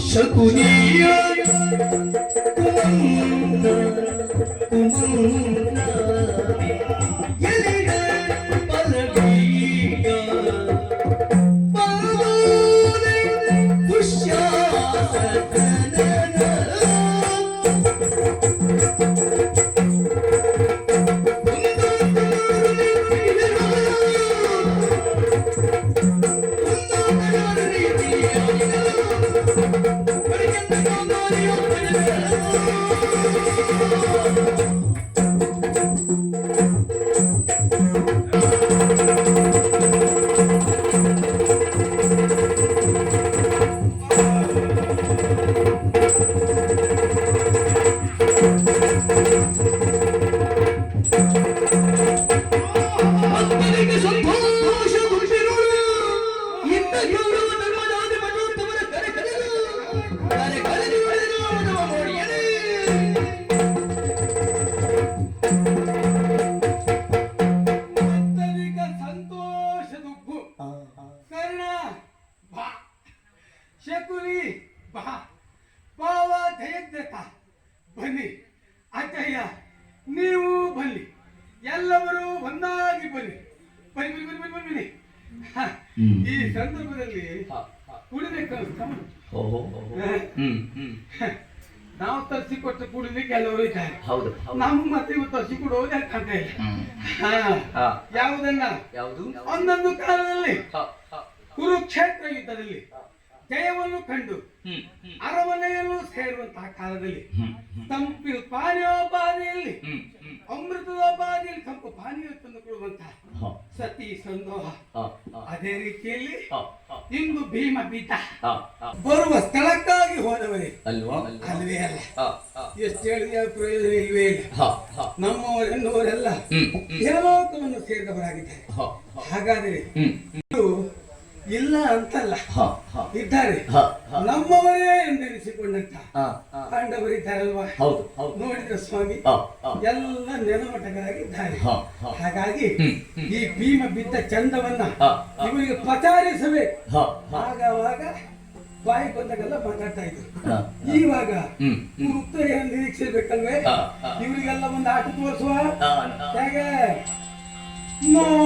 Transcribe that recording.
ಶಕುನಿಯ ಶಕುನಿ ಬಾ ಪಾವ ದಯದ್ರತ ಬನ್ನಿ ಅಜ್ಜಯ್ಯ ನೀವು ಬನ್ನಿ ಎಲ್ಲರೂ ಒಂದಾಗಿ ಬನ್ನಿ ಬನ್ನಿ ಬನ್ನಿ ಬನ್ನಿ ಬನ್ನಿ ಬನ್ನಿ ಈ ಸಂದರ್ಭದಲ್ಲಿ ಕುಡಿಬೇಕು ನಾವು ತರಿಸಿಕೊಟ್ಟ ಕುಡಿಲಿಕ್ಕೆ ಎಲ್ಲರೂ ಇದ್ದಾರೆ ನಮ್ಮ ಮತ್ತೆ ಇವತ್ತು ತರಿಸಿಕೊಡುವುದು ಕಾಣ್ತಾ ಇಲ್ಲ ಯಾವುದನ್ನ ಒಂದೊಂದು ಕಾಲದಲ್ಲಿ ಕುರುಕ್ಷೇತ್ರ ಯುದ್ಧದಲ್ಲಿ ಜಯವನ್ನು ಕಂಡು ಅರಮನೆಯನ್ನು ಸೇರುವಂತಹ ಕಾಲದಲ್ಲಿ ತಂಪಿನ ಪಾನೀಯೋಪಾದಿಯಲ್ಲಿ ಅಮೃತೋಪಾದಿಯಲ್ಲಿ ತಂಪು ಪಾನೀಯ ತಂದುಕೊಳ್ಳುವಂತಹ ಸತಿ ಸಂದೋಹ ಅದೇ ರೀತಿಯಲ್ಲಿ ಇಂದು ಭೀಮ ಬಿದ್ದ ಬರುವ ಸ್ಥಳಕ್ಕಾಗಿ ಹೋದವರೇ ಅಲ್ವೇ ಅಲ್ಲ ಎಷ್ಟು ಹೇಳಿದ ಪ್ರಯೋಜನ ಇಲ್ವೇ ಇಲ್ಲ ನಮ್ಮವರೆನ್ನುವರೆಲ್ಲ ಯಲೋಕವನ್ನು ಸೇರಿದವರಾಗಿದ್ದಾರೆ ಹಾಗಾದರೆ ಇಲ್ಲ ಅಂತಲ್ಲ ಇದ್ದಾರೆ ನಮ್ಮವರೇ ಎಂದೆನಿಸಿಕೊಂಡಂತ ಪಾಂಡವರಿದ್ದಾರಲ್ವಾ ನೋಡಿದ್ರ ಸ್ವಾಮಿ ಎಲ್ಲ ನೆನಮಟಕರಾಗಿದ್ದಾರೆ ಹಾಗಾಗಿ ಈ ಭೀಮ ಬಿದ್ದ ಚಂದವನ್ನ ಇವರಿಗೆ ಪ್ರಚಾರಿಸಬೇಕು ಆಗಾವಾಗ ಬಾಯಿ ಬಂದಾಗೆಲ್ಲ ಮಾತಾಡ್ತಾ ಇದ್ರು ಇವಾಗ ಉತ್ತರ ನಿರೀಕ್ಷಿಸಬೇಕಲ್ವೇ ಇವರಿಗೆಲ್ಲ ಒಂದು ಆಟ ತೋರಿಸುವ ಹೇಗೆ ನೋಡಿ